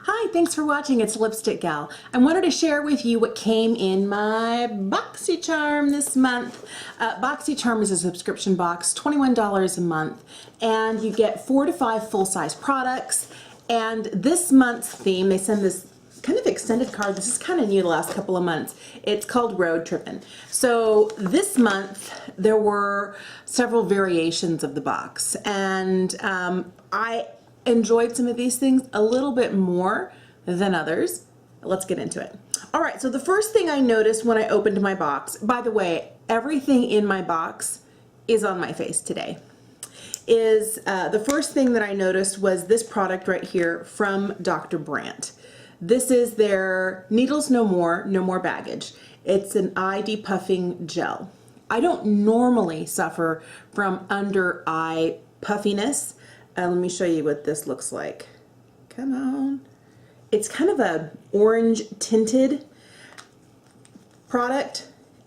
Hi, thanks for watching. It's Lipstick Gal. I wanted to share with you what came in my Boxycharm this month. Boxycharm is a subscription box, $21 a month, and you get 4 to 5 full-size products. And this month's theme, they send this kind of extended card. This is kind of new the last couple of months. It's called Road Trippin'. So this month there were several variations of the box, and I enjoyed some of these things a little bit more than others. Let's get into it. All right, so the first thing I noticed when I opened my box, by the way, everything in my box is on my face today, is the first thing that I noticed was this product right here from Dr. Brandt. This is their Needles No More, No More Baggage. It's an eye depuffing gel. I don't normally suffer from under eye puffiness. Let me show you what this looks like. Come on. It's kind of a orange tinted product,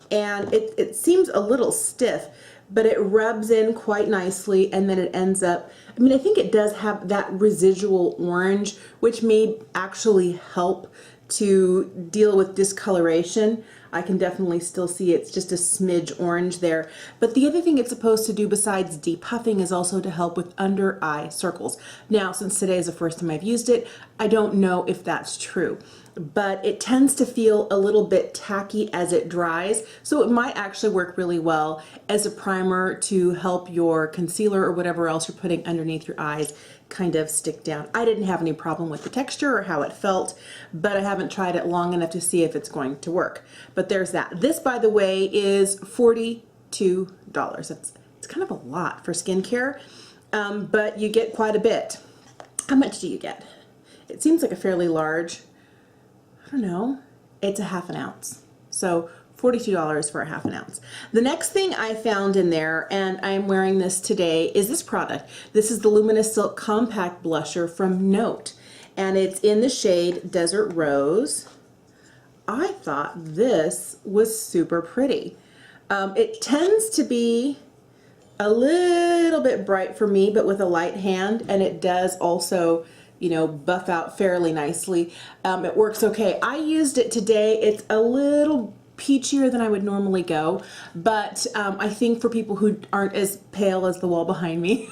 and it seems a little stiff, but it rubs in quite nicely, and then it ends up, I mean, I think it does have that residual orange, which may actually help to deal with discoloration. I can definitely still see it's just a smidge orange there. But the other thing it's supposed to do besides depuffing is also to help with under eye circles. Now, since today is the first time I've used it, I don't know if that's true, but it tends to feel a little bit tacky as it dries, so it might actually work really well as a primer to help your concealer or whatever else you're putting underneath your eyes kind of stick down. I didn't have any problem with the texture or how it felt, but I haven't tried it long enough to see if it's going to work. But there's that. This, by the way, is $42. It's kind of a lot for skincare, but you get quite a bit. How much do you get? It seems like a fairly large, I don't know, it's a ½ ounce. So $42 for a ½ ounce. The next thing I found in there, and I'm wearing this today, is this product. This is the Luminous Silk Compact Blusher from Note, and it's in the shade Desert Rose. I thought this was super pretty. It tends to be a little bit bright for me, but with a light hand, and it does also, you know, buff out fairly nicely. It works okay. I used it today. It's a little peachier than I would normally go, but I think for people who aren't as pale as the wall behind me,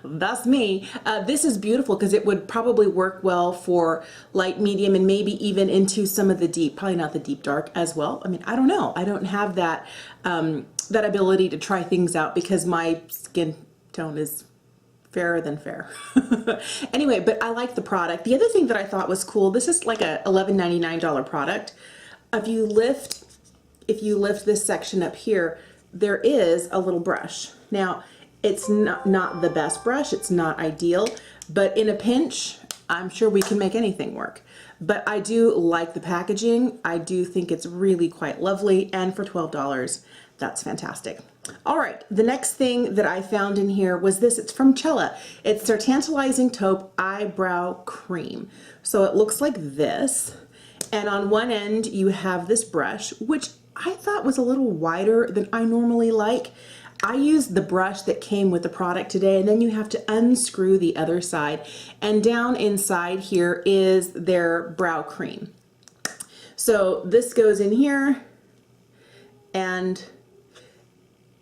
that's me, this is beautiful because it would probably work well for light, medium, and maybe even into some of the deep, probably not the deep dark as well. I mean, I don't know. I don't have that, that ability to try things out because my skin tone is fairer than fair. Anyway, but I like the product. The other thing that I thought was cool, this is like a $11.99 product. If you lift this section up here, there is a little brush. Now, it's not the best brush, it's not ideal, but in a pinch, I'm sure we can make anything work. But I do like the packaging. I do think it's really quite lovely, and for $12, that's fantastic. All right, the next thing that I found in here was this. It's from Chella. It's their Tantalizing Taupe Eyebrow Cream. So it looks like this, and on one end you have this brush, which I thought was a little wider than I normally like. I used the brush that came with the product today, and then you have to unscrew the other side, and down inside here is their brow cream. So this goes in here, and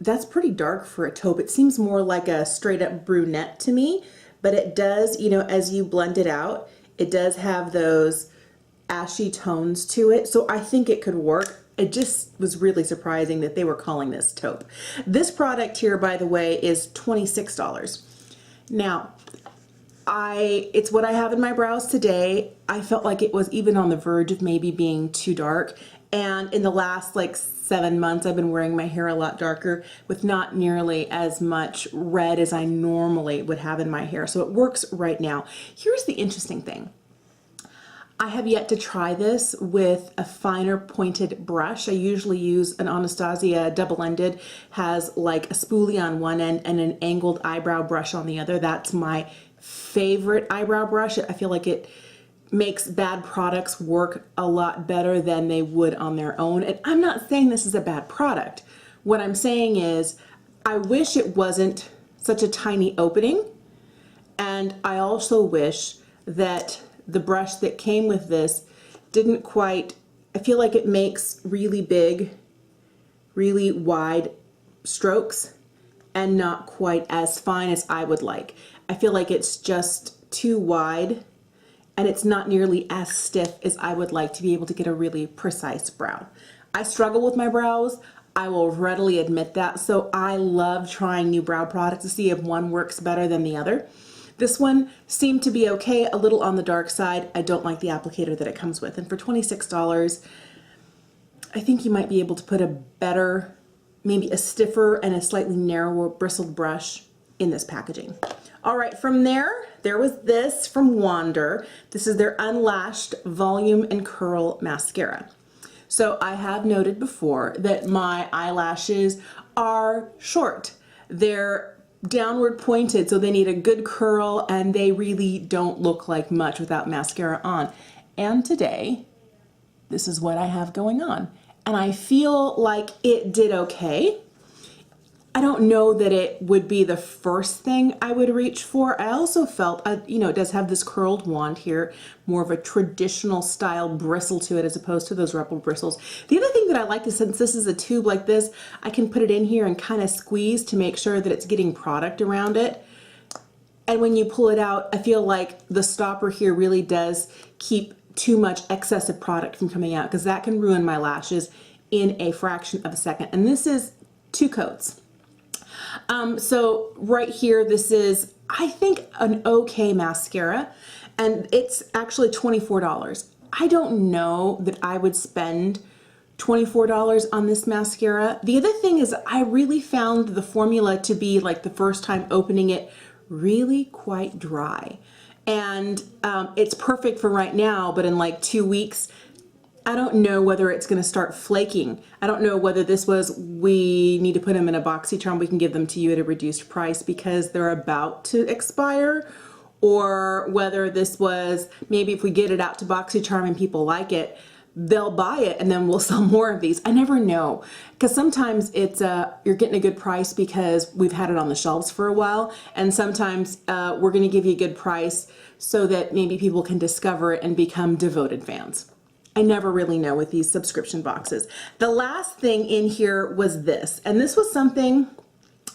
that's pretty dark for a taupe. It seems more like a straight up brunette to me, but it does, you know, as you blend it out, it does have those ashy tones to it. So I think it could work. It just was really surprising that they were calling this taupe. This product here, by the way, is $26. Now, it's what I have in my brows today. I felt like it was even on the verge of maybe being too dark. And in the last like 7 months, I've been wearing my hair a lot darker with not nearly as much red as I normally would have in my hair. So it works right now. Here's the interesting thing. I have yet to try this with a finer pointed brush. I usually use an Anastasia double-ended, has like a spoolie on one end and an angled eyebrow brush on the other. That's my favorite eyebrow brush. I feel like it makes bad products work a lot better than they would on their own. And I'm not saying this is a bad product. What I'm saying is I wish it wasn't such a tiny opening, and I also wish that the brush that came with this didn't quite, I feel like it makes really big, really wide strokes and not quite as fine as I would like. I feel like it's just too wide and it's not nearly as stiff as I would like to be able to get a really precise brow. I struggle with my brows. I will readily admit that. So I love trying new brow products to see if one works better than the other. This one seemed to be okay, a little on the dark side. I don't like the applicator that it comes with. And for $26, I think you might be able to put a better, maybe a stiffer and a slightly narrower bristled brush in this packaging. All right, from there was this from Wander. This is their Unlashed Volume and Curl Mascara. So I have noted before that my eyelashes are short. They're downward pointed, so they need a good curl, and they really don't look like much without mascara on. And today, this is what I have going on. And I feel like it did okay. I don't know that it would be the first thing I would reach for. I also felt, you know, it does have this curled wand here, more of a traditional style bristle to it as opposed to those rubber bristles. The other thing that I like is, since this is a tube like this, I can put it in here and kind of squeeze to make sure that it's getting product around it. And when you pull it out, I feel like the stopper here really does keep too much excessive product from coming out, because that can ruin my lashes in a fraction of a second. And this is 2 coats. So right here, this is, I think, an okay mascara, and it's actually $24. I don't know that I would spend $24 on this mascara. The other thing is, I really found the formula to be, like the first time opening it, really quite dry. And it's perfect for right now, but in like 2 weeks, I don't know whether it's going to start flaking. I don't know whether this was, we need to put them in a Boxycharm, we can give them to you at a reduced price because they're about to expire, or whether this was, maybe if we get it out to Boxycharm and people like it, they'll buy it and then we'll sell more of these. I never know, because sometimes it's you're getting a good price because we've had it on the shelves for a while, and sometimes we're going to give you a good price so that maybe people can discover it and become devoted fans. I never really know with these subscription boxes. The last thing in here was this, and this was something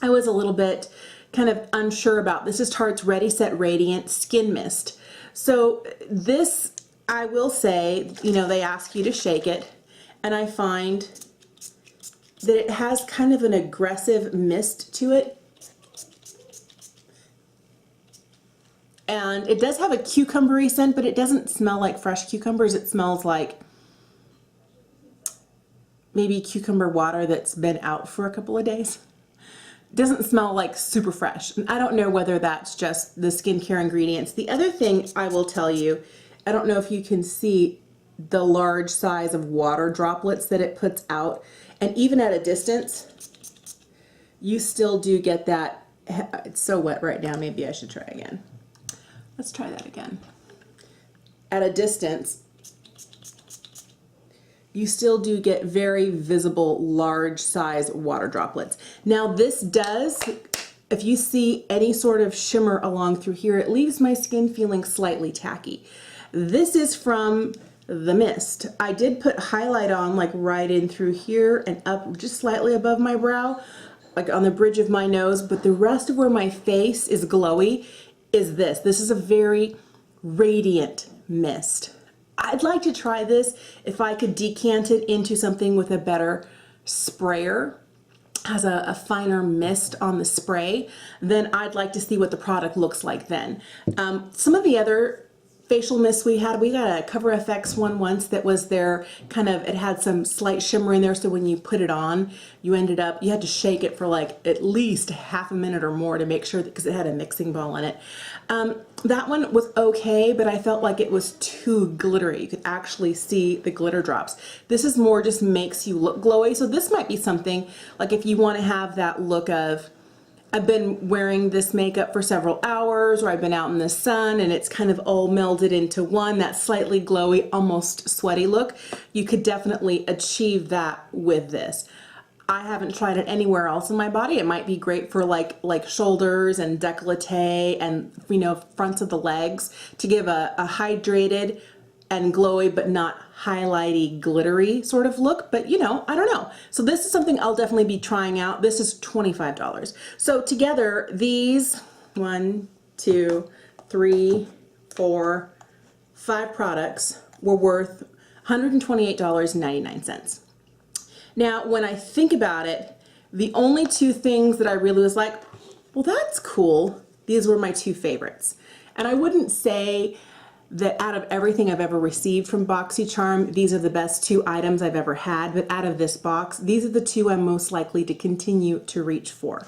I was a little bit kind of unsure about. This is Tarte's Ready Set Radiant Skin Mist. So this, I will say, you know, they ask you to shake it, and I find that it has kind of an aggressive mist to it. And it does have a cucumbery scent, but it doesn't smell like fresh cucumbers. It smells like maybe cucumber water that's been out for a couple of days. It doesn't smell like super fresh. And I don't know whether that's just the skincare ingredients. The other thing I will tell you, I don't know if you can see the large size of water droplets that it puts out. And even at a distance, you still do get that. It's so wet right now, maybe I should try again. Let's try that again. At a distance, you still do get very visible, large size water droplets. Now this does, if you see any sort of shimmer along through here, it leaves my skin feeling slightly tacky. This is from the mist. I did put highlight on, like right in through here and up just slightly above my brow, like on the bridge of my nose, but the rest of where my face is glowy is this. This is a very radiant mist. I'd like to try this if I could decant it into something with a better sprayer, has a finer mist on the spray, then I'd like to see what the product looks like then. Some of the other facial mists we got a Cover FX one once that was their kind of, it had some slight shimmer in there, so when you put it on, you had to shake it for like at least half a minute or more to make sure that, because it had a mixing ball in it. That one was okay, but I felt like it was too glittery. You could actually see the glitter drops. This is more just makes you look glowy, so this might be something like if you want to have that look of, I've been wearing this makeup for several hours, or I've been out in the sun and it's kind of all melded into one, that slightly glowy, almost sweaty look. You could definitely achieve that with this. I haven't tried it anywhere else in my body. It might be great for like shoulders and décolleté and, you know, fronts of the legs to give a hydrated and glowy but not highlighty, glittery sort of look. But you know, I don't know. So this is something I'll definitely be trying out. This is $25. So together these 1, 2, 3, 4, 5 products were worth $128.99. Now, when I think about it, the only two things that I really was like, well, that's cool. These were my two favorites. And I wouldn't say that out of everything I've ever received from Boxycharm, these are the best two items I've ever had, but out of this box, these are the two I'm most likely to continue to reach for.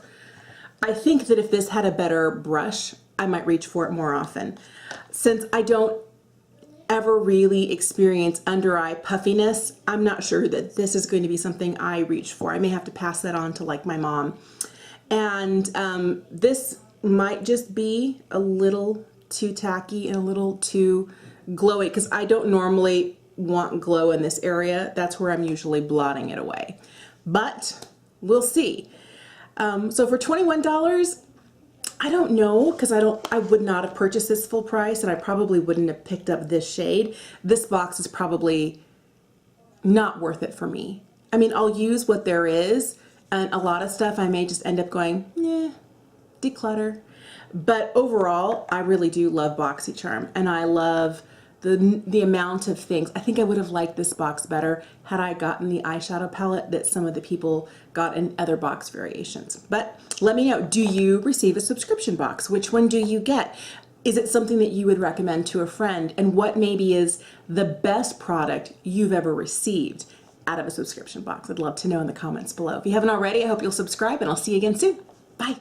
I think that if this had a better brush, I might reach for it more often. Since I don't ever really experience under eye puffiness, I'm not sure that this is going to be something I reach for. I may have to pass that on to like my mom. And this might just be a little too tacky and a little too glowy because I don't normally want glow in this area. That's where I'm usually blotting it away. But we'll see. So for $21, I don't know, because I would not have purchased this full price, and I probably wouldn't have picked up this shade. This box is probably not worth it for me. I mean, I'll use what there is, and a lot of stuff I may just end up going, eh, declutter. But overall, I really do love Boxycharm, and I love the amount of things. I think I would have liked this box better had I gotten the eyeshadow palette that some of the people got in other box variations. But let me know, do you receive a subscription box? Which one do you get? Is it something that you would recommend to a friend? And what maybe is the best product you've ever received out of a subscription box? I'd love to know in the comments below. If you haven't already, I hope you'll subscribe, and I'll see you again soon. Bye.